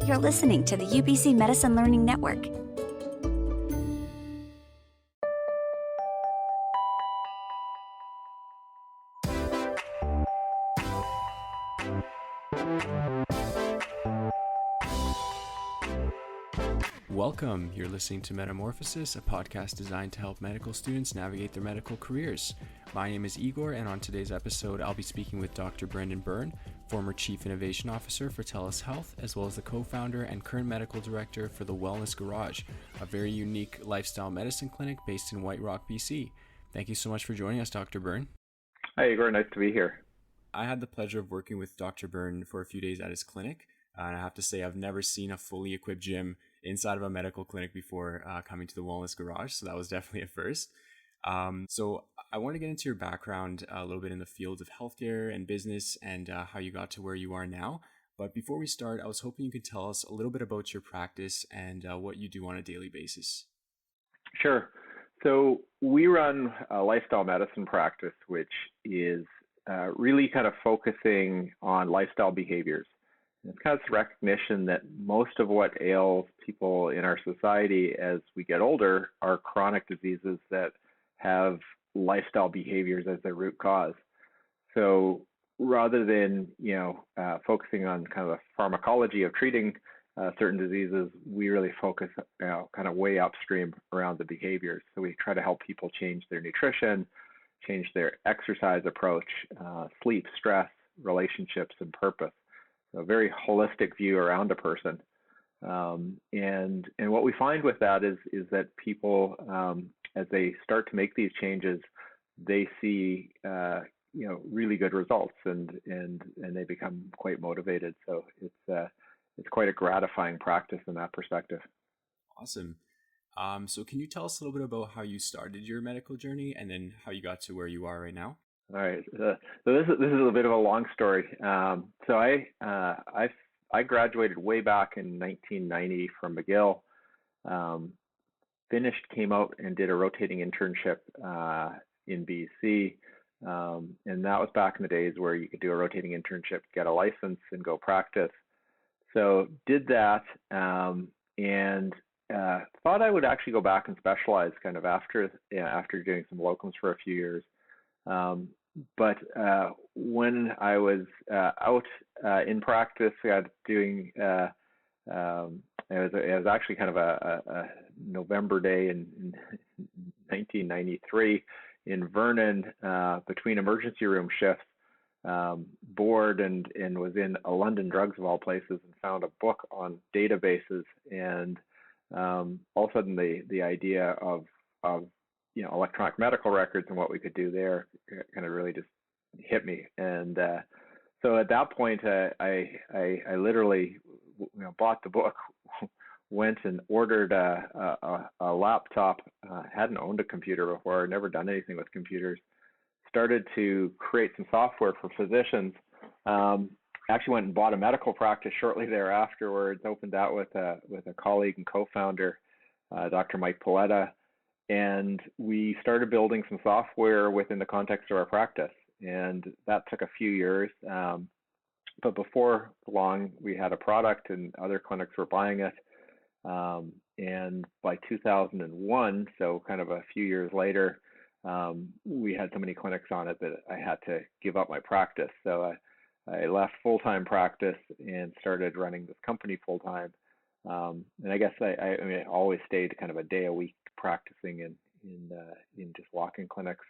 You're listening to the UBC Medicine Learning Network. Welcome. You're listening to Metamorphosis, a podcast designed to help medical students navigate their medical careers. My name is Igor, and on today's episode, I'll be speaking with Dr. Byrne, former Chief Innovation Officer for TELUS Health, as well as the co-founder and current medical director for the Wellness Garage, a very unique lifestyle medicine clinic based in White Rock, BC. Thank you so much for joining us, Dr. Byrne. Hi, Igor. Nice to be here. I had the pleasure of working with Dr. Byrne for a few days at his clinic, and I have to say I've never seen a fully equipped gym inside of a medical clinic before coming to the Wellness Garage, so that was definitely a first. So I want to get into your background a little bit in the field of healthcare and business and how you got to where you are now. But before we start, I was hoping you could tell us a little bit about your practice and what you do on a daily basis. Sure. So we run a lifestyle medicine practice, which is really kind of focusing on lifestyle behaviors. It's kind of this recognition that most of what ails people in our society as we get older are chronic diseases that have lifestyle behaviors as their root cause. So rather than, focusing on kind of the pharmacology of treating certain diseases, we really focus kind of way upstream around the behaviors. So we try to help people change their nutrition, change their exercise approach, sleep, stress, relationships, and purpose. A very holistic view around a person. And what we find with that is that people, as they start to make these changes, they see, really good results and they become quite motivated. So it's quite a gratifying practice in that perspective. Awesome. So can you tell us a little bit about how you started your medical journey and then how you got to where you are right now? All right. So this is a bit of a long story. So I graduated way back in 1990 from McGill. Came out and did a rotating internship in BC, and that was back in the days where you could do a rotating internship, get a license, and go practice. So did that, and thought I would actually go back and specialize kind of after doing some locums for a few years. But when I was out in practice, doing it was actually kind of a November day in 1993 in Vernon, between emergency room shifts, bored and was in a London Drugs of all places and found a book on databases, and all of a sudden the idea of electronic medical records and what we could do there kind of really just hit me. And so at that point, I literally bought the book, went and ordered a laptop. Hadn't owned a computer before, never done anything with computers. Started to create some software for physicians. Actually went and bought a medical practice shortly thereafter. Opened that with a colleague and co-founder, Dr. Mike Paletta. And we started building some software within the context of our practice. And that took a few years. But before long, we had a product and other clinics were buying it. And by 2001, so kind of a few years later, we had so many clinics on it that I had to give up my practice. So I left full-time practice and started running this company full-time. And I guess I always stayed kind of a day a week practicing in just walk-in clinics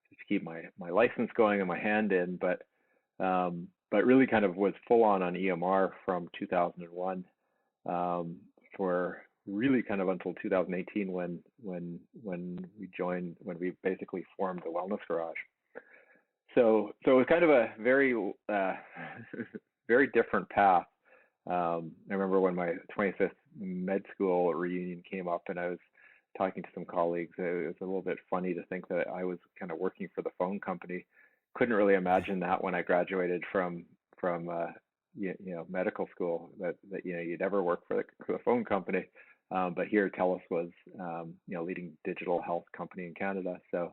just to keep my license going and my hand in, but really kind of was full on EMR from 2001 for really kind of until 2018 when we basically formed the Wellness Garage. So it was kind of a very very different path. I remember when my 25th med school reunion came up and I was talking to some colleagues, it was a little bit funny to think that I was kind of working for the phone company. Couldn't really imagine that when I graduated from medical school that you'd ever work for the phone company. But here TELUS was leading digital health company in Canada. So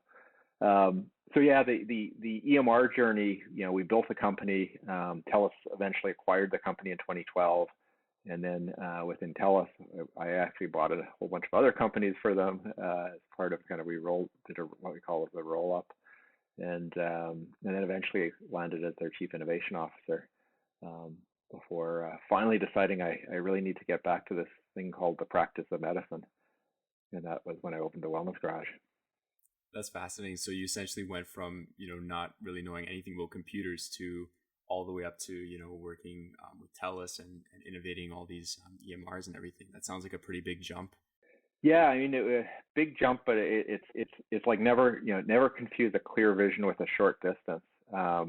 the EMR journey, we built a company. TELUS eventually acquired the company in 2012. And then within TELUS, I actually bought a whole bunch of other companies for them as part of kind of what we call the roll up, and then eventually landed as their chief innovation officer before finally deciding I really need to get back to this thing called the practice of medicine, and that was when I opened the Wellness Garage. That's fascinating. So you essentially went from, not really knowing anything about computers to all the way up to, working with TELUS and innovating all these EMRs and everything. That sounds like a pretty big jump. Yeah, I mein, big jump, but it's like never confuse a clear vision with a short distance. I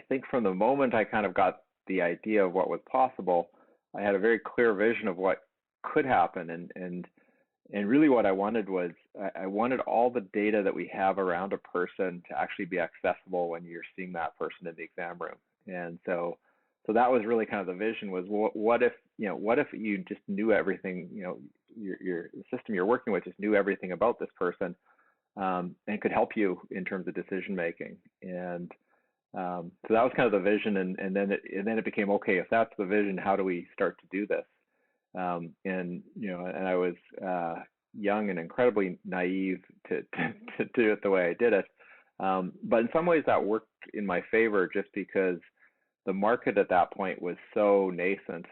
think from the moment I kind of got the idea of what was possible, I had a very clear vision of what could happen, and really what I wanted was I wanted all the data that we have around a person to actually be accessible when you're seeing that person in the exam room. And so that was really kind of the vision, was what if you just knew everything, the system you're working with just knew everything about this person, and could help you in terms of decision making. And so that was kind of the vision, and then it became, okay, if that's the vision, how do we start to do this? And I was young and incredibly naive to do it the way I did it. But in some ways that worked in my favor, just because the market at that point was so nascent.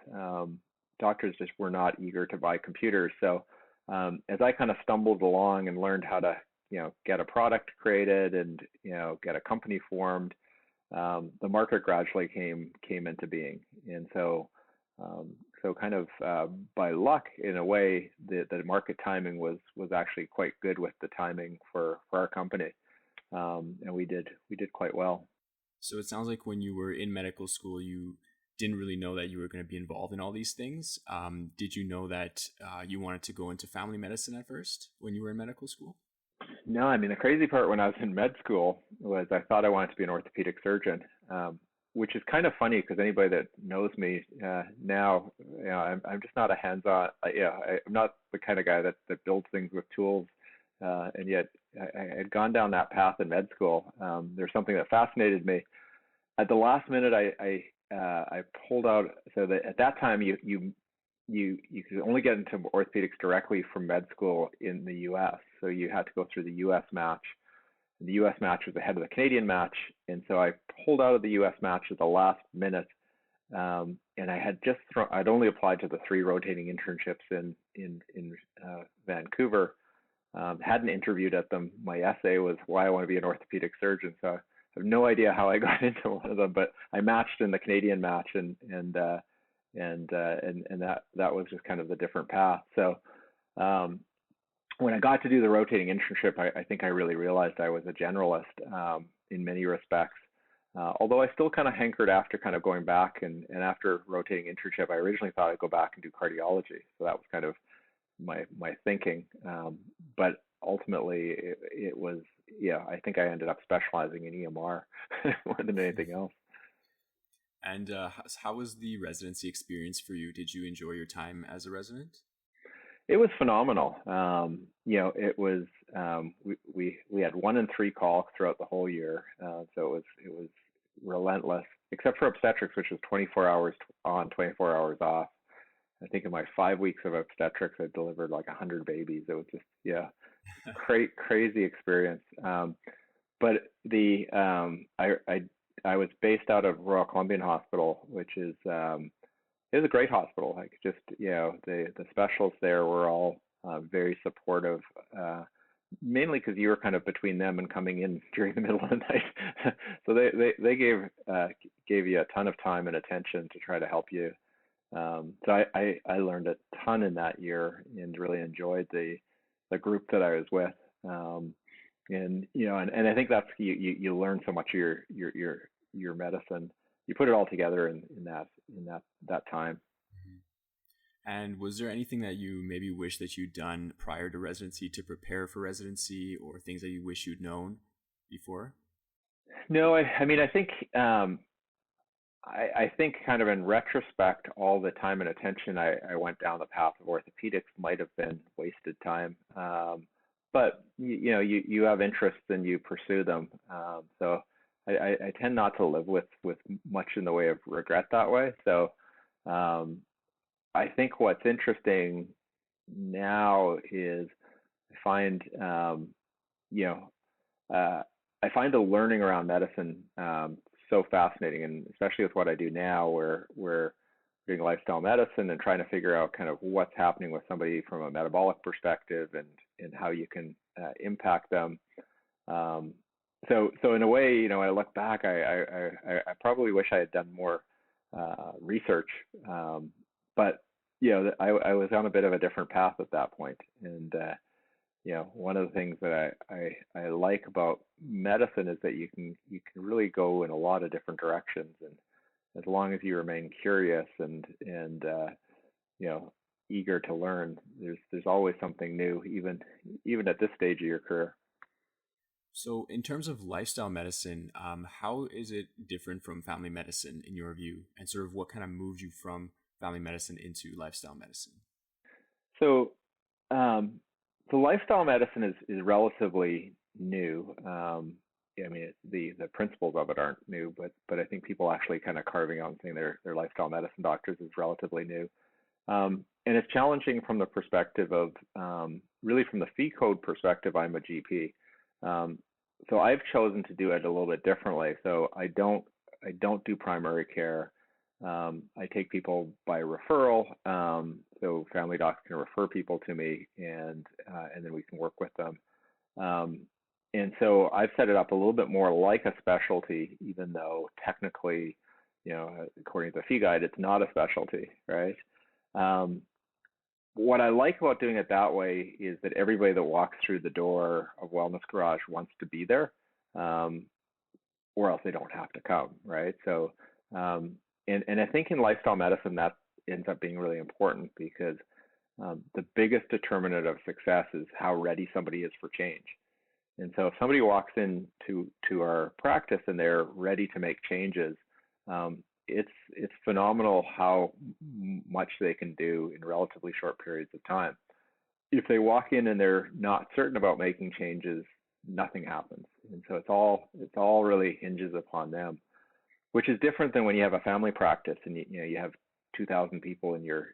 Doctors just were not eager to buy computers. So as I kind of stumbled along and learned how to, get a product created and, get a company formed, the market gradually came into being. And so kind of by luck, in a way, the market timing was actually quite good with the timing for our company, and we did quite well. So it sounds like when you were in medical school, you didn't really know that you were going to be involved in all these things. Did you know that you wanted to go into family medicine at first when you were in medical school? No, I mean, the crazy part when I was in med school was I thought I wanted to be an orthopedic surgeon. Which is kind of funny, because anybody that knows me now, I'm just not a hands-on. I'm not the kind of guy that builds things with tools, and yet I had gone down that path in med school. There's something that fascinated me. At the last minute, I pulled out. So that at that time, you could only get into orthopedics directly from med school in the U.S. So you had to go through the U.S. match. The U.S. match was ahead of the Canadian match, and so I pulled out of the U.S. match at the last minute, and I had I'd only applied to the 3 rotating internships in Vancouver, hadn't interviewed at them. My essay was why I want to be an orthopedic surgeon, so I have no idea how I got into one of them, but I matched in the Canadian match, and that was just kind of the different path. So. When I got to do the rotating internship, I think I really realized I was a generalist in many respects. Although I still kind of hankered after kind of going back, and after rotating internship, I originally thought I'd go back and do cardiology. So that was kind of my thinking. But ultimately, it was, I think I ended up specializing in EMR more than anything else. And how was the residency experience for you? Did you enjoy your time as a resident? It was phenomenal. It was we had 1 in 3 calls throughout the whole year, so it was relentless, except for obstetrics, which was 24 hours on, 24 hours off. I think in my 5 weeks of obstetrics, I delivered like 100 babies. It was just crazy experience. But I was based out of Royal Columbian Hospital, which is it was a great hospital. Like, just, the specialists there were all very supportive, mainly because you were kind of between them and coming in during the middle of the night. So they gave you a ton of time and attention to try to help you. So I learned a ton in that year and really enjoyed the group that I was with. And I think that's, you learn so much of your medicine. You put it all together in that time. And was there anything that you maybe wish that you'd done prior to residency to prepare for residency, or things that you wish you'd known before? No, I mean, I think I think kind of in retrospect, all the time and attention I went down the path of orthopedics might have been wasted time. But you have interests and you pursue them. So I tend not to live with much in the way of regret that way. So I think what's interesting now is I find I find the learning around medicine so fascinating, and especially with what I do now, where we're doing lifestyle medicine and trying to figure out kind of what's happening with somebody from a metabolic perspective, and how you can impact them. So in a way, I look back, I probably wish I had done more research, but I was on a bit of a different path at that point, and one of the things that I like about medicine is that you can really go in a lot of different directions, and as long as you remain curious and eager to learn, there's always something new, even at this stage of your career. So in terms of lifestyle medicine, how is it different from family medicine in your view, and sort of what kind of moved you from family medicine into lifestyle medicine? So the lifestyle medicine is relatively new. I mean, the principles of it aren't new, but I think people actually kind of carving out and saying they're lifestyle medicine doctors is relatively new. And it's challenging from the perspective of really from the fee code perspective. I'm a GP, so I've chosen to do it a little bit differently. So I don't do primary care. I take people by referral, so family docs can refer people to me, and then we can work with them. And so I've set it up a little bit more like a specialty, even though technically, according to the fee guide, it's not a specialty, right? What I like about doing it that way is that everybody that walks through the door of Wellness Garage wants to be there, or else they don't have to come, right? So, and I think in lifestyle medicine that ends up being really important, because the biggest determinant of success is how ready somebody is for change. And so if somebody walks into our practice and they're ready to make changes, it's phenomenal how much they can do in relatively short periods of time. If they walk in and they're not certain about making changes, nothing happens. And so it's all really hinges upon them, which is different than when you have a family practice and you have 2,000 people in your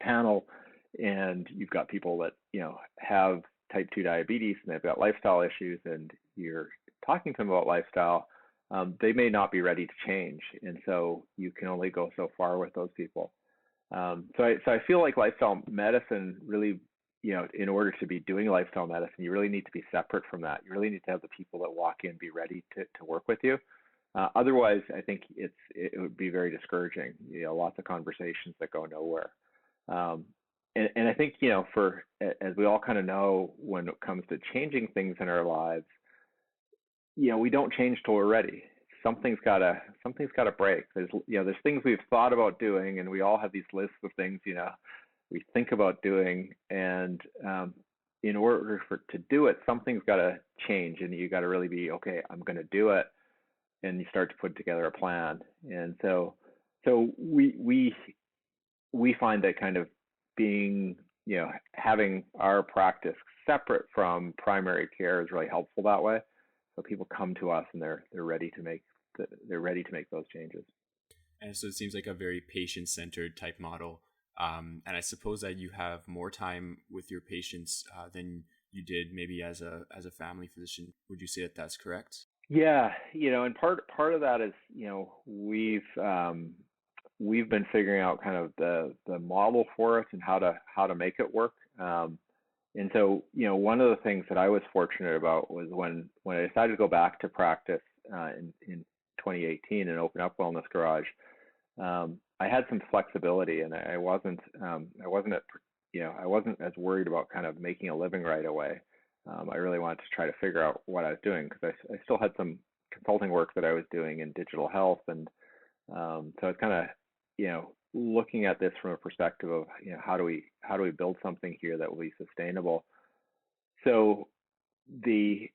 panel, and you've got people that have type 2 diabetes and they've got lifestyle issues, and you're talking to them about lifestyle. They may not be ready to change, and so you can only go so far with those people. So I feel like lifestyle medicine really, in order to be doing lifestyle medicine, you really need to be separate from that. You really need to have the people that walk in be ready to work with you. Otherwise, I think it would be very discouraging. Lots of conversations that go nowhere. And I think, as we all kind of know, when it comes to changing things in our lives, we don't change till we're ready. Something's gotta break. There's things we've thought about doing, and we all have these lists of things, we think about doing, and in order to do it, something's gotta change, and you gotta really be, okay, I'm gonna do it, and you start to put together a plan. And so we find that kind of being, having our practice separate from primary care is really helpful that way. So people come to us and they're ready to make those changes. And so it seems like a very patient-centered type model. And I suppose that you have more time with your patients than you did maybe as a family physician. Would you say that that's correct? Yeah, and part of that is, we've been figuring out kind of the model for it and how to make it work. And so, one of the things that I was fortunate about was when I decided to go back to practice in 2018 and open up Wellness Garage, I had some flexibility, and I wasn't as worried about kind of making a living right away. I really wanted to try to figure out what I was doing, because I still had some consulting work that I was doing in digital health, and so I was kind of looking at this from a perspective of how do we build something here that will be sustainable. So the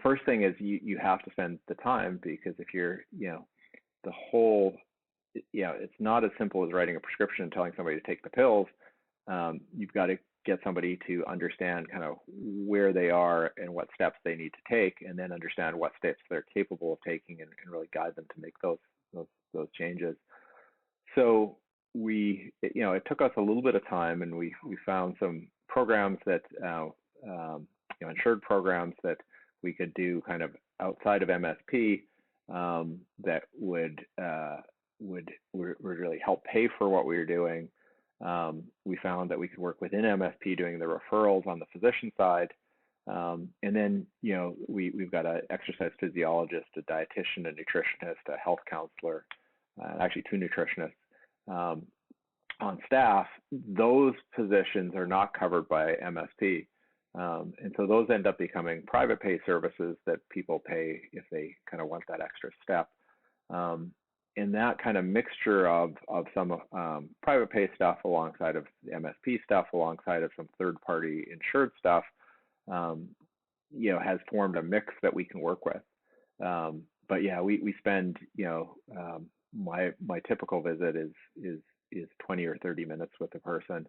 first thing is you have to spend the time, because if you're the whole it's not as simple as writing a prescription and telling somebody to take the pills. You've got to get somebody to understand kind of where they are and what steps they need to take, and then understand what steps they're capable of taking, and really guide them to make those changes. So it took us a little bit of time, and we found some programs that insured programs that we could do kind of outside of MSP that would really help pay for what we were doing. We found that we could work within MSP doing the referrals on the physician side. And then, we've got an exercise physiologist, a dietitian, a nutritionist, a health counselor, actually 2 nutritionists on staff. Those positions are not covered by MSP. And so those end up becoming private pay services that people pay if they kind of want that extra step. And that kind of mixture of some private pay stuff alongside of the MSP stuff, alongside of some third-party insured stuff, has formed a mix that we can work with. But yeah, we spend, my typical visit is 20 or 30 minutes with a person,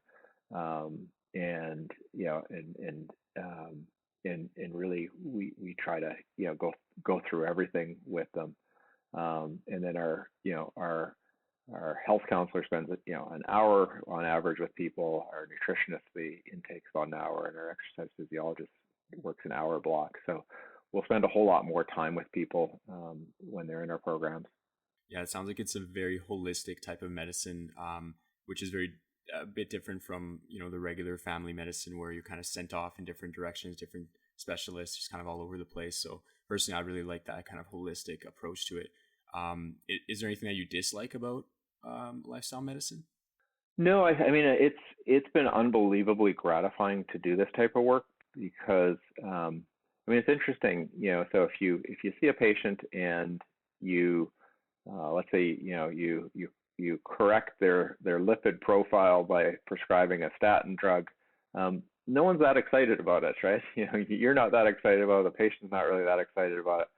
and really we try to go through everything with them. And then our health counselor spends an hour on average with people. Our nutritionist, the intake's about an hour, and our exercise physiologist works an hour block. So we'll spend a whole lot more time with people when they're in our programs. Yeah, it sounds like it's a very holistic type of medicine, which is a bit different from the regular family medicine where you're kind of sent off in different directions, different specialists, just kind of all over the place. So personally, I really like that kind of holistic approach to it. Is there anything that you dislike about lifestyle medicine? No, I mean it's been unbelievably gratifying to do this type of work because it's interesting. So if you see a patient and you let's say you correct their lipid profile by prescribing a statin drug, no one's that excited about it, right? You're not that excited about it. The patient's not really that excited about it.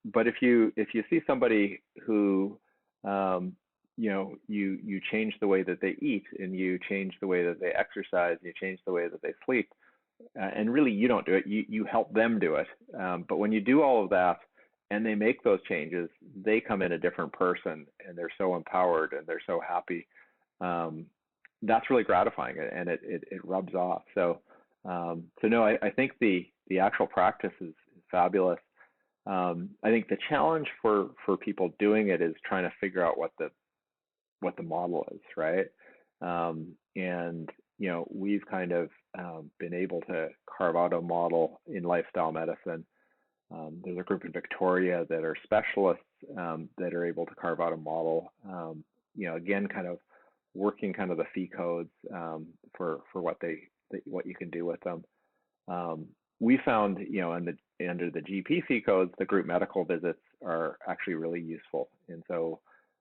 But if you see somebody who you change the way that they eat, and you change the way that they exercise, and you change the way that they sleep, and really you don't do it, you help them do it. But when you do all of that and they make those changes, they come in a different person, and they're so empowered and they're so happy. That's really gratifying, and it rubs off. So no, I think the actual practice is fabulous. I think the challenge for people doing it is trying to figure out what the model is, right? And we've kind of been able to carve out a model in lifestyle medicine. There's a group in Victoria that are specialists that are able to carve out a model. Again, kind of working kind of the fee codes for what you can do with them. We found, under the GP fee codes, the group medical visits are actually really useful, and so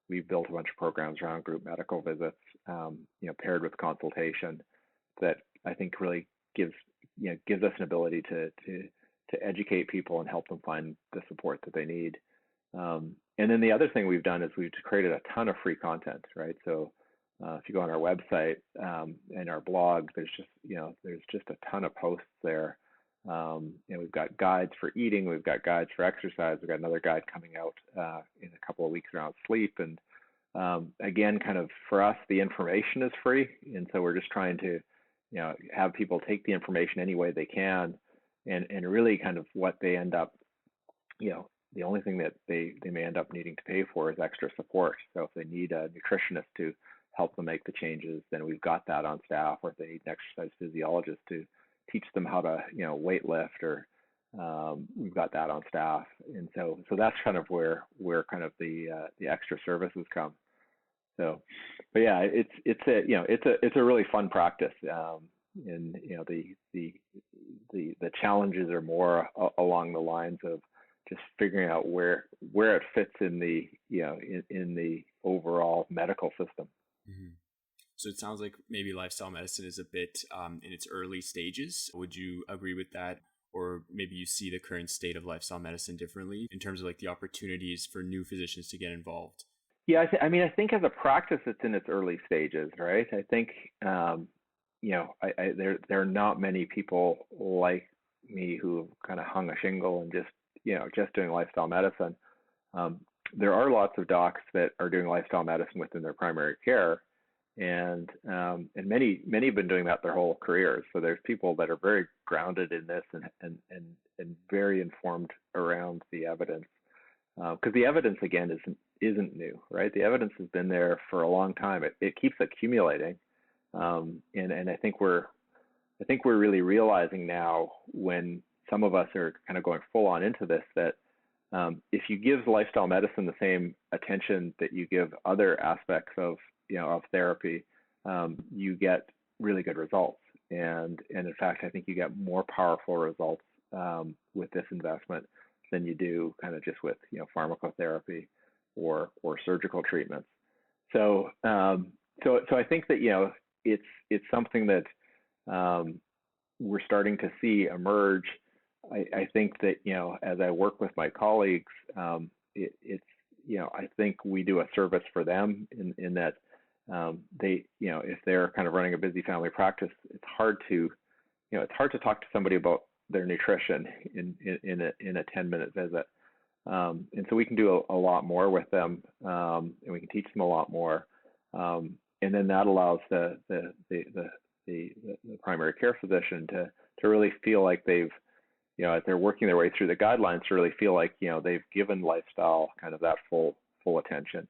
we've built a bunch of programs around group medical visits, paired with consultation, that I think really gives us an ability to educate people and help them find the support that they need. And then the other thing we've done is we've created a ton of free content, right? So if you go on our website and our blog, there's just a ton of posts there. We've got guides for eating, we've got guides for exercise, we've got another guide coming out in a couple of weeks around sleep. And again, kind of for us, the information is free, and so we're just trying to have people take the information any way they can, and really kind of what they end up, the only thing that they may end up needing to pay for is extra support. So if they need a nutritionist to help them make the changes, then we've got that on staff. Or if they need an exercise physiologist to teach them how to weight lift, or we've got that on staff. And so that's kind of where kind of the extra services come. So, but yeah, it's a really fun practice. And the challenges are more along the lines of just figuring out where it fits in the in the overall medical system. Mm-hmm. So it sounds like maybe lifestyle medicine is a bit in its early stages. Would you agree with that? Or maybe you see the current state of lifestyle medicine differently in terms of like the opportunities for new physicians to get involved? Yeah, I think as a practice, it's in its early stages, right? I think, there are not many people like me who kind of hung a shingle and just doing lifestyle medicine. There are lots of docs that are doing lifestyle medicine within their primary care, and many have been doing that their whole careers. So there's people that are very grounded in this and very informed around the evidence, because the evidence again isn't new, right? The evidence has been there for a long time. It keeps accumulating, and I think we're really realizing now, when some of us are kind of going full on into this, that if you give lifestyle medicine the same attention that you give other aspects of therapy, you get really good results. And in fact, I think you get more powerful results with this investment than you do kind of just with pharmacotherapy or surgical treatments. So I think that it's something that we're starting to see emerge. I think that as I work with my colleagues, I think we do a service for them in that they, if they're kind of running a busy family practice, it's hard to talk to somebody about their nutrition in a 10-minute visit, and so we can do a lot more with them, and we can teach them a lot more, and then that allows the primary care physician to really feel like they've, as they're working their way through the guidelines, to really feel like they've given lifestyle kind of that full attention.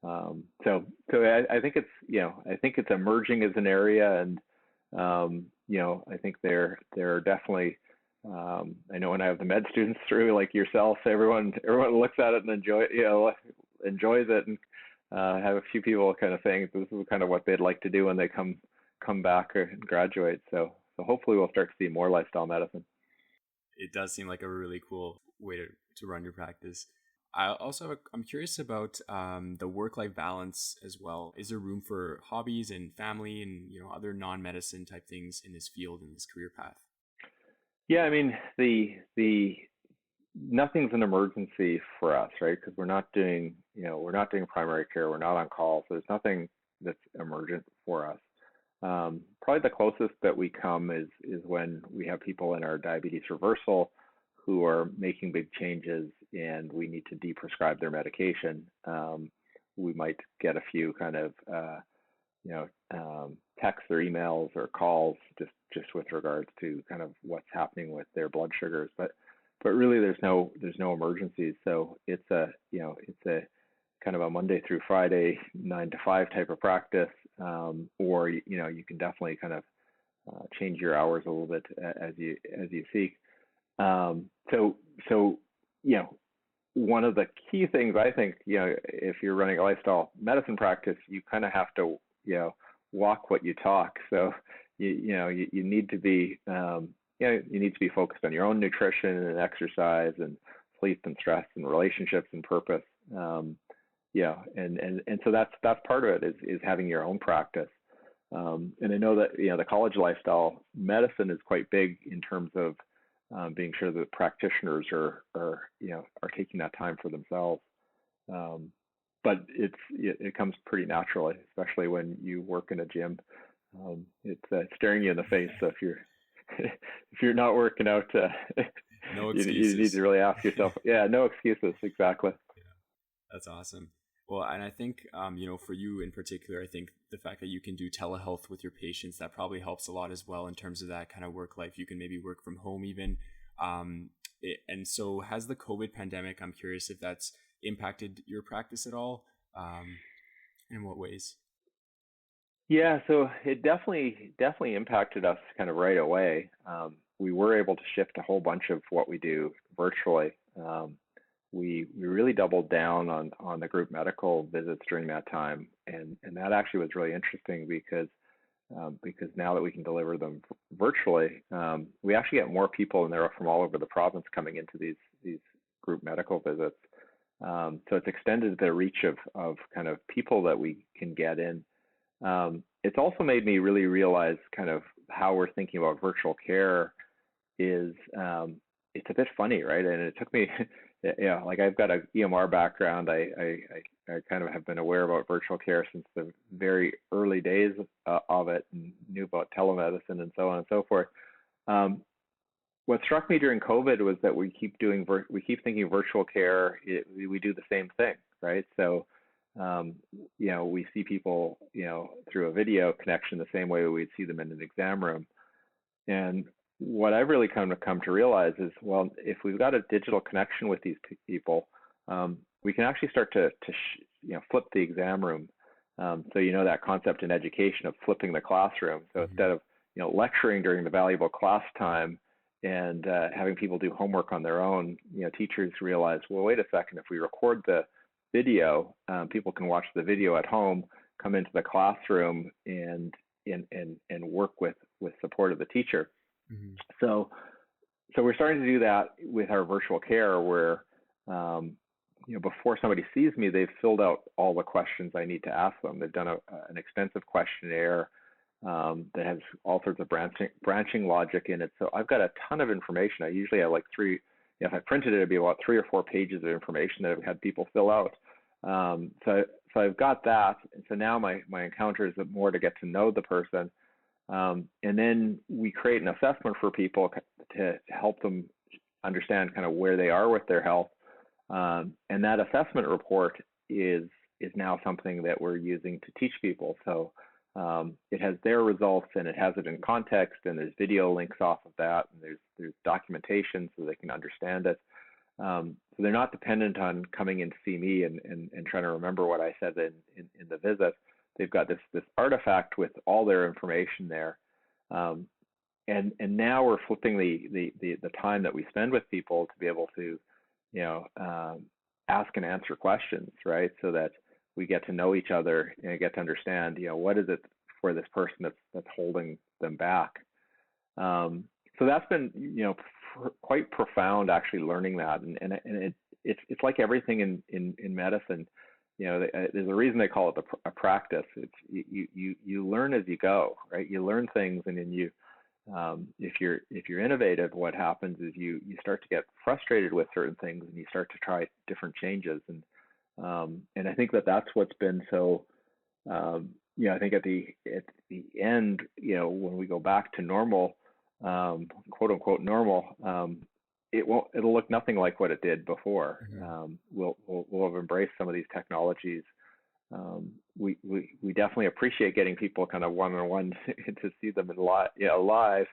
So I think it's emerging as an area, and I think there are definitely, I know when I have the med students through, like yourself, everyone looks at it and enjoys it, and have a few people kind of saying this is kind of what they'd like to do when they come back and graduate. So hopefully we'll start to see more lifestyle medicine. It does seem like a really cool way to run your practice. I'm curious about the work-life balance as well. Is there room for hobbies and family and other non-medicine type things in this field, in this career path? Yeah, I mean, the nothing's an emergency for us, right? Because we're not doing primary care, we're not on call, so there's nothing that's emergent for us. Probably the closest that we come is when we have people in our diabetes reversal who are making big changes and we need to deprescribe their medication. We might get a few kind of texts or emails or calls just with regards to kind of what's happening with their blood sugars, but really there's no emergencies. So it's a kind of a Monday through Friday 9 to 5 type of practice, or you can definitely kind of change your hours a little bit as you seek. So one of the key things, I think, if you're running a lifestyle medicine practice, you kind of have to walk what you talk. So you need to be focused on your own nutrition and exercise and sleep and stress and relationships and purpose. And so that's part of it is having your own practice. And I know that the college lifestyle medicine is quite big in terms of being sure that practitioners are taking that time for themselves. But it comes pretty naturally, especially when you work in a gym. It's staring you in the face. So if you're not working out, no you need to really ask yourself. Yeah, no excuses. Exactly. Yeah, that's awesome. Well, and I think, for you in particular, I think the fact that you can do telehealth with your patients, that probably helps a lot as well in terms of that kind of work life. You can maybe work from home even. And so has the COVID pandemic, I'm curious if that's impacted your practice at all, in what ways? Yeah, so it definitely impacted us kind of right away. We were able to shift a whole bunch of what we do virtually. We really doubled down on the group medical visits during that time, and that actually was really interesting because now that we can deliver them virtually, we actually get more people, and they're from all over the province coming into these group medical visits. So it's extended the reach of kind of people that we can get in. It's also made me really realize kind of how we're thinking about virtual care is it's a bit funny, right? And it yeah, like I've got a EMR background. I kind of have been aware about virtual care since the very early days of it, and knew about telemedicine and so on and so forth. What struck me during COVID was that we keep thinking virtual care. We do the same thing, right? So, we see people, through a video connection the same way we'd see them in an exam room. And what I've really come to realize is, well, if we've got a digital connection with these people, we can actually start to flip the exam room. So that concept in education of flipping the classroom. So instead of lecturing during the valuable class time and having people do homework on their own, teachers realize, well, wait a second, if we record the video, people can watch the video at home, come into the classroom, and work with support of the teacher. Mm-hmm. So we're starting to do that with our virtual care, where before somebody sees me, they've filled out all the questions I need to ask them. They've done an extensive questionnaire that has all sorts of branching logic in it. So I've got a ton of information. I usually have like three. If I printed it, it'd be about 3 or 4 pages of information that I've had people fill out. So I've got that. And so now my encounter is more to get to know the person. And then we create an assessment for people to help them understand kind of where they are with their health. And that assessment report is now something that we're using to teach people. So it has their results, and it has it in context, and there's video links off of that, and there's documentation so they can understand it. So they're not dependent on coming in to see me and trying to remember what I said in the visit. They've got this artifact with all their information there. And now we're flipping the time that we spend with people to be able to, ask and answer questions, right? So that we get to know each other and get to understand, what is it for this person that's holding them back. So that's been, quite profound, actually, learning that. And it's like everything in medicine. There's a reason they call it a practice. It's you learn as you go, right? You learn things, and then if you're innovative, what happens is you start to get frustrated with certain things, and you start to try different changes. And I think that's what's been so. I think at the end, when we go back to normal, quote unquote normal, it'll look nothing like what it did before. Mm-hmm. We'll have embraced some of these technologies. We definitely appreciate getting people kind of one-on-one to see them live.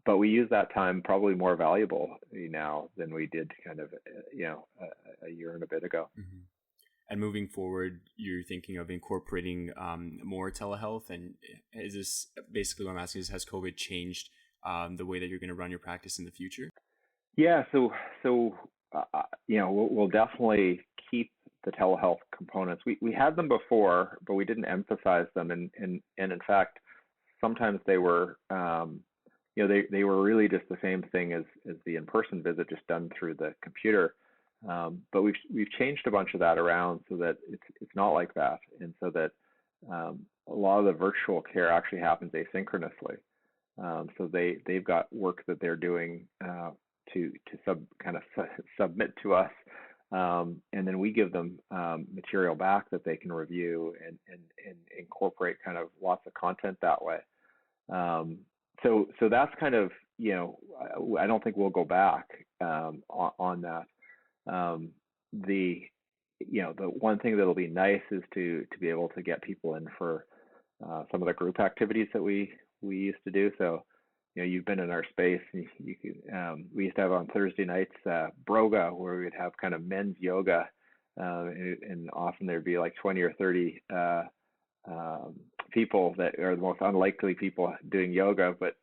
But we use that time probably more valuable now than we did kind of, a year and a bit ago. Mm-hmm. And moving forward, you're thinking of incorporating more telehealth. And is this basically what I'm asking is, has COVID changed the way that you're going to run your practice in the future? Yeah. So we'll definitely keep the telehealth components. We had them before, but we didn't emphasize them. And in fact, sometimes they were, they were really just the same thing as the in-person visit, just done through the computer. But we've changed a bunch of that around so that it's not like that, and so that a lot of the virtual care actually happens asynchronously. So they've got work that they're doing to submit to us, and then we give them material back that they can review and incorporate kind of lots of content that way. So that's kind of, I don't think we'll go back on that. The one thing that'll be nice is to be able to get people in for some of the group activities that we used to do. So, you've been in our space. We used to have on Thursday nights broga, where we would have kind of men's yoga, and often there'd be like 20 or 30 people that are the most unlikely people doing yoga. But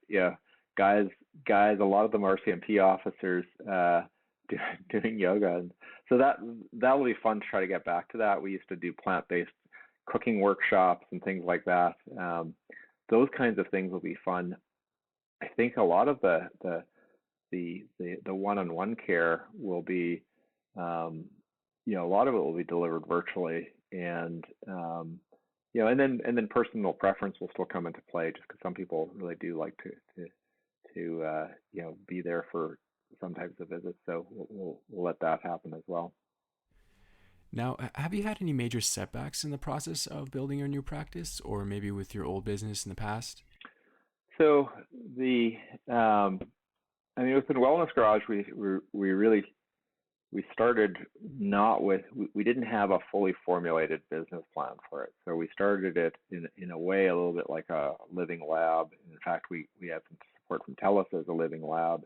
guys, a lot of them are RCMP officers doing yoga, and so that will be fun to try to get back to that. We used to do plant-based cooking workshops and things like that. Those kinds of things will be fun. I think a lot of the one-on-one care will be, a lot of it will be delivered virtually, and and then personal preference will still come into play, just because some people really do like to be there for some types of visits. So we'll let that happen as well. Now, have you had any major setbacks in the process of building your new practice, or maybe with your old business in the past? So within Wellness Garage, we started not with, we didn't have a fully formulated business plan for it. So we started it in a way a little bit like a living lab. In fact, we had some support from TELUS as a living lab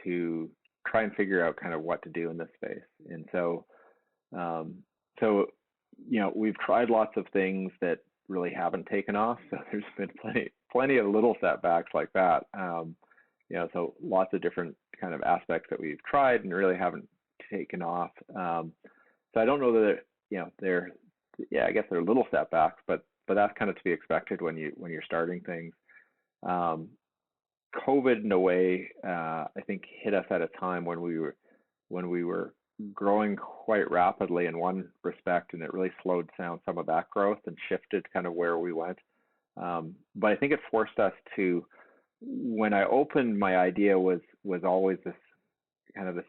to try and figure out kind of what to do in this space. And so, we've tried lots of things that really haven't taken off. So there's been plenty of little setbacks like that. So lots of different kind of aspects that we've tried and really haven't taken off. So I don't know that I guess they're little setbacks, but that's kind of to be expected when you're starting things. COVID in a way, I think hit us at a time when we were growing quite rapidly in one respect, and it really slowed down some of that growth and shifted kind of where we went. But I think it forced us to, when I opened, my idea was always this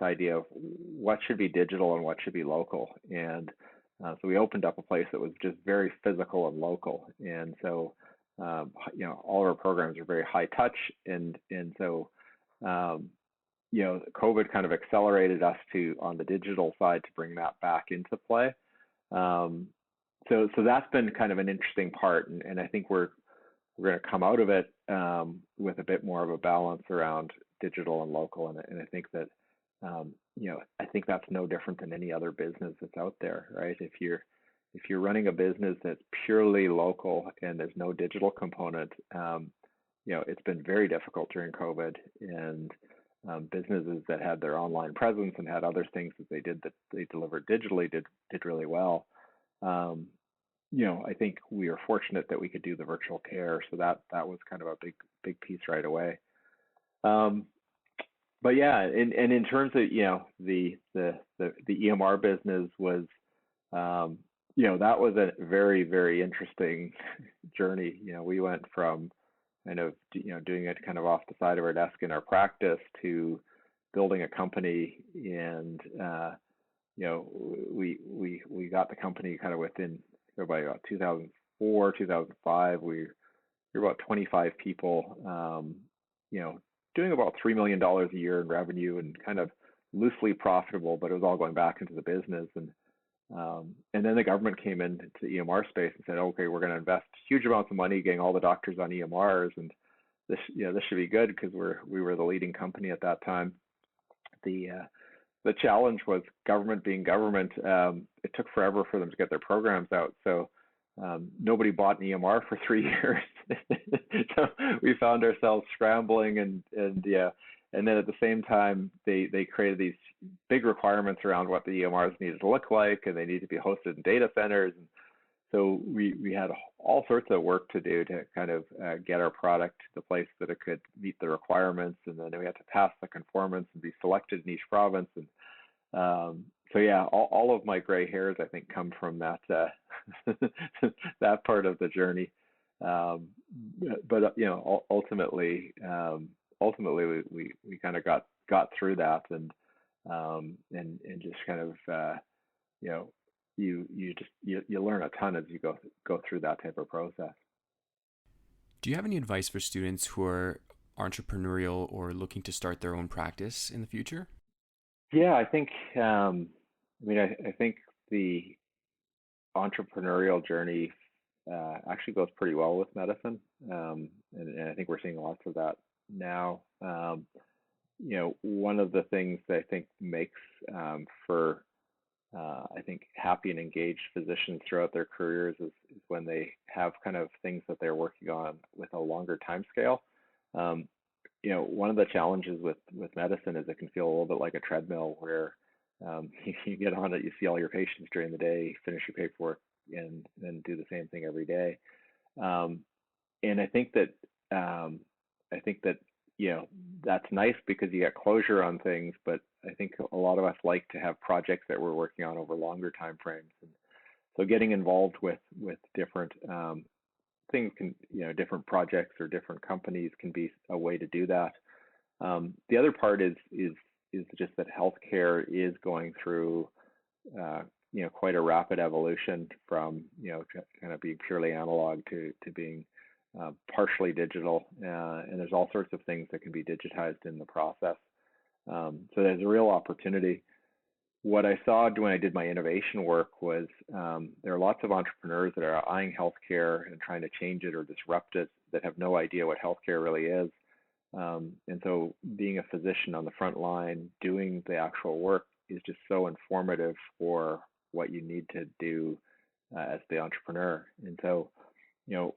idea of what should be digital and what should be local. And so we opened up a place that was just very physical and local. And so, all of our programs are very high touch. And so, COVID kind of accelerated us on the digital side to bring that back into play. So that's been kind of an interesting part. And I think we're going to come out of it with a bit more of a balance around digital and local. And I think that, I think that's no different than any other business that's out there, right? If you're running a business that's purely local and there's no digital component, it's been very difficult during COVID. And businesses that had their online presence and had other things that they delivered digitally did really well. I think we are fortunate that we could do the virtual care, so that was kind of a big piece right away. But yeah, and in terms of the EMR business was, that was a very, very interesting journey. We went from kind of doing it kind of off the side of our desk in our practice to building a company, and we got the company kind of within by about 2004, 2005. We were about 25 people, doing about $3 million a year in revenue and kind of loosely profitable, but it was all going back into the business. And then the government came into the EMR space and said, okay, we're going to invest huge amounts of money getting all the doctors on EMRs, and this should be good because we were the leading company at that time. The challenge was government being government. It took forever for them to get their programs out, so nobody bought an EMR for 3 years. So we found ourselves scrambling, and then at the same time they created these big requirements around what the EMRs needed to look like, and they needed to be hosted in data centers. And so we had all sorts of work to do to kind of get our product to the place that it could meet the requirements, and then we had to pass the conformance and be selected in each province. And so yeah, all of my gray hairs, I think, come from that that part of the journey. But ultimately we kind of got through that, and just kind of you learn a ton as you go through that type of process. Do you have any advice for students who are entrepreneurial or looking to start their own practice in the future? Yeah, I think I think the entrepreneurial journey actually goes pretty well with medicine, and I think we're seeing lots of that now. One of the things that I think makes for I think happy and engaged physicians throughout their careers is when they have kind of things that they're working on with a longer time scale. One of the challenges with medicine is it can feel a little bit like a treadmill where you get on it, you see all your patients during the day, finish your paperwork, and then do the same thing every day. And I think that that's nice because you get closure on things, but I think a lot of us like to have projects that we're working on over longer time frames. And so getting involved with different things different projects or different companies can be a way to do that. The other part is is just that healthcare is going through quite a rapid evolution from kind of being purely analog to being partially digital, and there's all sorts of things that can be digitized in the process. So there's a real opportunity. What I saw when I did my innovation work was there are lots of entrepreneurs that are eyeing healthcare and trying to change it or disrupt it that have no idea what healthcare really is. And so being a physician on the front line doing the actual work is just so informative for what you need to do as the entrepreneur. And so,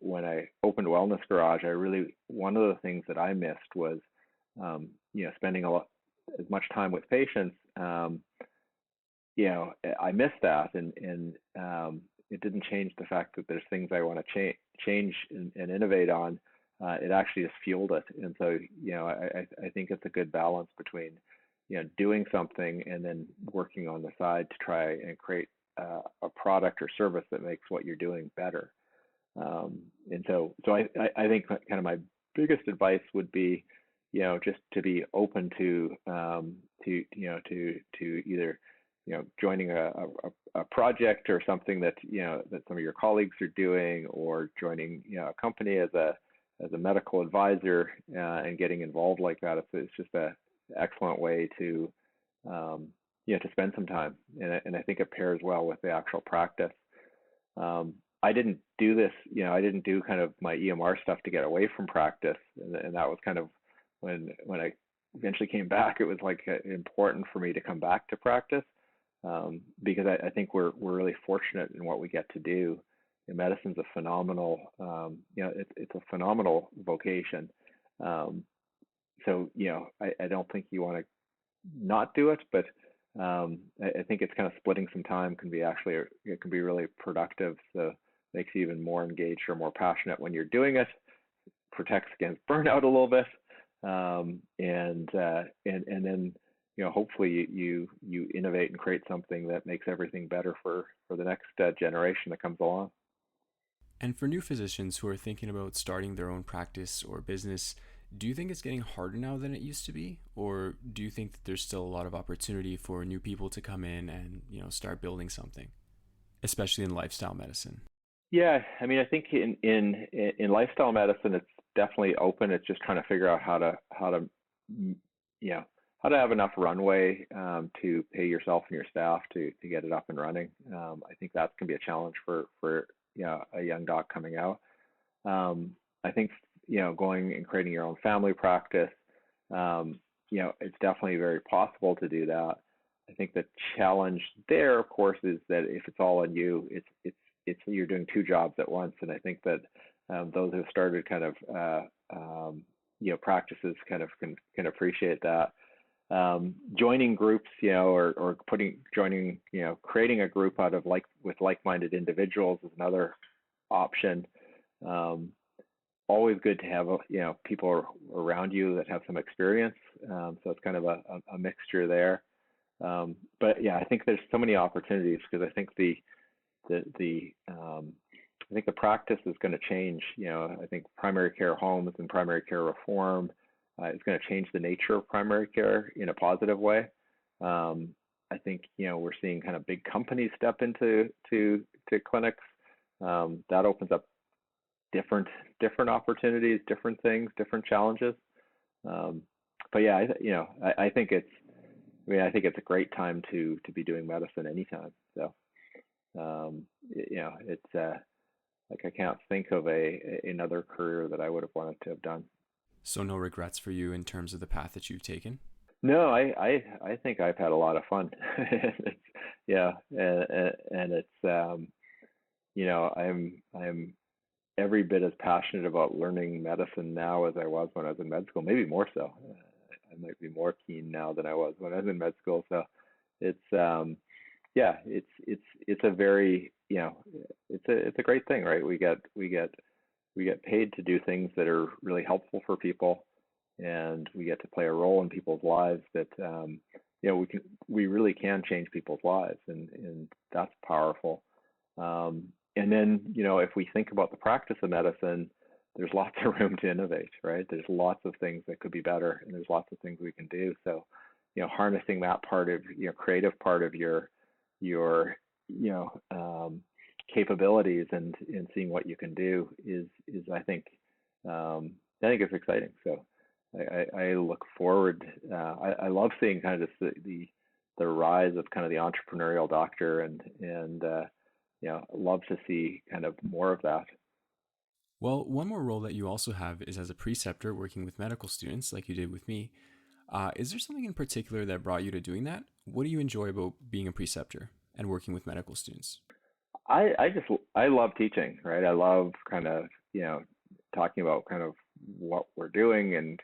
when I opened Wellness Garage, one of the things that I missed was, spending as much time with patients. I missed that, and it didn't change the fact that there's things I want to change and innovate on. It actually just fueled it. And so, I think it's a good balance between, doing something and then working on the side to try and create a product or service that makes what you're doing better. And so I think kind of my biggest advice would be, just to be open to either, joining a project or something that, that some of your colleagues are doing, or joining, a company as a medical advisor and getting involved like that. It's just an excellent way to, to spend some time. And I think it pairs well with the actual practice. I didn't do this, I didn't do kind of my EMR stuff to get away from practice. And that was kind of when I eventually came back, it was like important for me to come back to practice, because I think we're really fortunate in what we get to do. And medicine's a phenomenal, it's a phenomenal vocation. So, I don't think you want to not do it, but I think it's kind of splitting some time it can be really productive. So makes you even more engaged or more passionate when you're doing it, protects against burnout a little bit. And then, hopefully you innovate and create something that makes everything better for the next generation that comes along. And for new physicians who are thinking about starting their own practice or business, do you think it's getting harder now than it used to be? Or do you think that there's still a lot of opportunity for new people to come in and, start building something, especially in lifestyle medicine? Yeah, I mean, I think in lifestyle medicine, it's definitely open. It's just trying to figure out how to have enough runway to pay yourself and your staff to get it up and running. I think that's going to be a challenge for a young doc coming out. I think going and creating your own family practice, it's definitely very possible to do that. I think the challenge there, of course, is that if it's all on you, it's you're doing two jobs at once. And I think that those who have started kind of practices kind of can appreciate that. Joining groups, or creating a group out of with like-minded individuals is another option. Always good to have people around you that have some experience. So it's kind of a mixture there. But yeah, I think there's so many opportunities, because I think I think the practice is going to change. I think primary care homes and primary care reform is going to change the nature of primary care in a positive way. I think we're seeing kind of big companies step into clinics. That opens up different opportunities, different things, different challenges. But yeah, I think it's a great time to be doing medicine anytime. So it's like I can't think of another career that I would have wanted to have done. So no regrets for you in terms of the path that you've taken? No, I think I've had a lot of fun. And it's I'm every bit as passionate about learning medicine now as I was when I was in med school, maybe more so. I might be more keen now than I was when I was in med school. So it's it's a very it's a great thing, right? We get paid to do things that are really helpful for people, and we get to play a role in people's lives that we really can change people's lives, and that's powerful. And then if we think about the practice of medicine, there's lots of room to innovate, right? There's lots of things that could be better, and there's lots of things we can do. So harnessing that part of creative part of your capabilities and seeing what you can do is I think it's exciting. So I look forward. I love seeing kind of the rise of kind of the entrepreneurial doctor, and love to see kind of more of that. Well, one more role that you also have is as a preceptor working with medical students like you did with me. Is there something in particular that brought you to doing that? What do you enjoy about being a preceptor and working with medical students? I love teaching, right? I love kind of, talking about kind of what we're doing and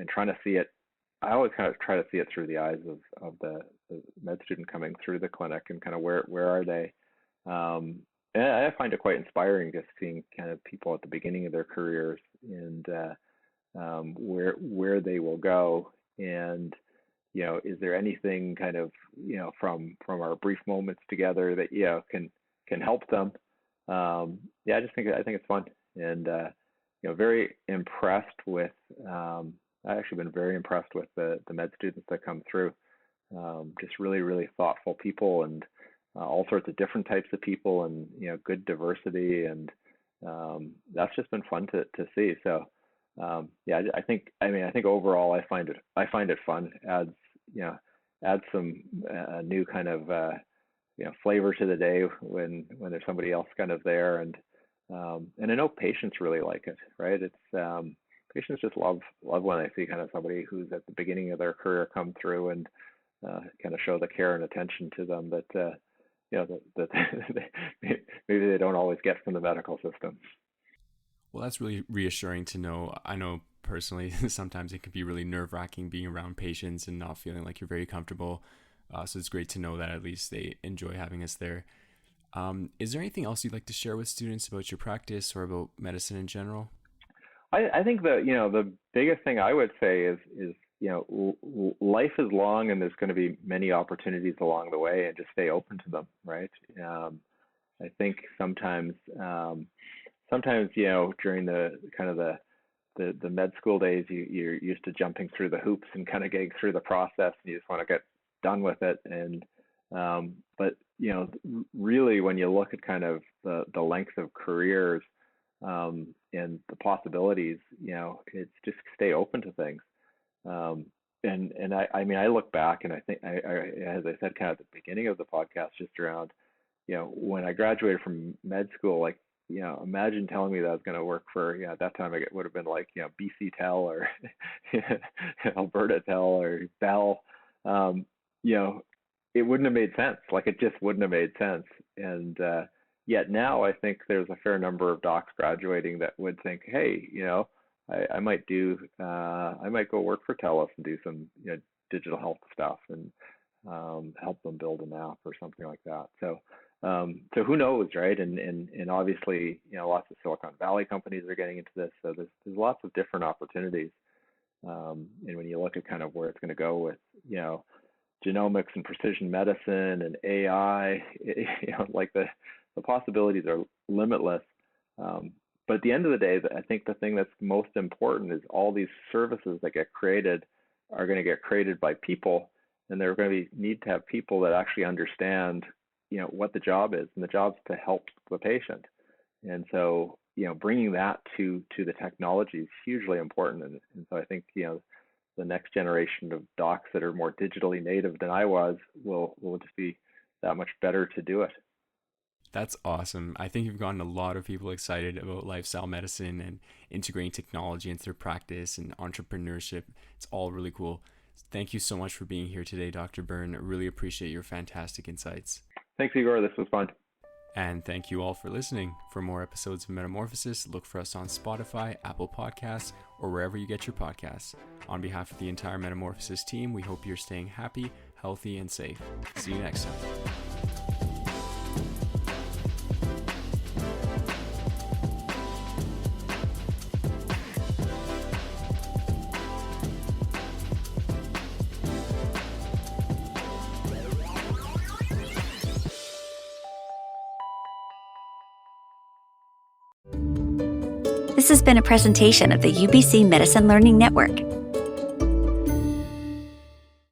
trying to see it. I always kind of try to see it through the eyes of the med student coming through the clinic, and kind of where are they? And I find it quite inspiring just seeing kind of people at the beginning of their careers and where they will go. And is there anything kind of from our brief moments together that can help them? I think it's fun, and very impressed with. I've actually been very impressed with the med students that come through. Just really, really thoughtful people, and all sorts of different types of people, and good diversity, and that's just been fun to see. So I think overall I find it fun. Adds some new kind of flavor to the day when there's somebody else kind of there, and I know patients really like it, right? It's patients just love when they see kind of somebody who's at the beginning of their career come through and kind of show the care and attention to them that that maybe they don't always get from the medical system. Well, that's really reassuring to know. I know personally, sometimes it can be really nerve-wracking being around patients and not feeling like you're very comfortable. So it's great to know that at least they enjoy having us there. Is there anything else you'd like to share with students about your practice or about medicine in general? I think that the biggest thing I would say is life is long, and there's going to be many opportunities along the way, and just stay open to them, right? I think sometimes during the kind of the med school days, you're used to jumping through the hoops and kind of getting through the process, and you just want to get done with it. And but really, when you look at kind of the length of careers and the possibilities, it's just stay open to things. And I look back, and I think as I said kind of at the beginning of the podcast, just around when I graduated from med school, like imagine telling me that I was going to work for at that time it would have been like BC Tel or Alberta Tel or Bell. It wouldn't have made sense. Like, it just wouldn't have made sense. And yet now I think there's a fair number of docs graduating that would think, hey, I might go work for TELUS and do some digital health stuff and help them build an app or something like that. So who knows, right? And obviously lots of Silicon Valley companies are getting into this. So there's lots of different opportunities. And when you look at kind of where it's going to go with genomics and precision medicine and AI, like the possibilities are limitless. But at the end of the day, I think the thing that's most important is all these services that get created are going to get created by people, and they're going to need to have people that actually understand, what the job is, and the job's to help the patient. And so, bringing that to the technology is hugely important. And so I think, the next generation of docs that are more digitally native than I was will just be that much better to do it. That's awesome. I think you've gotten a lot of people excited about lifestyle medicine and integrating technology into their practice and entrepreneurship. It's all really cool. Thank you so much for being here today, Dr. Byrne. I really appreciate your fantastic insights. Thanks, Igor. This was fun. And thank you all for listening. For more episodes of Metamorphosis, look for us on Spotify, Apple Podcasts, or wherever you get your podcasts. On behalf of the entire Metamorphosis team, we hope you're staying happy, healthy, and safe. See you next time. This has been a presentation of the UBC Medicine Learning Network.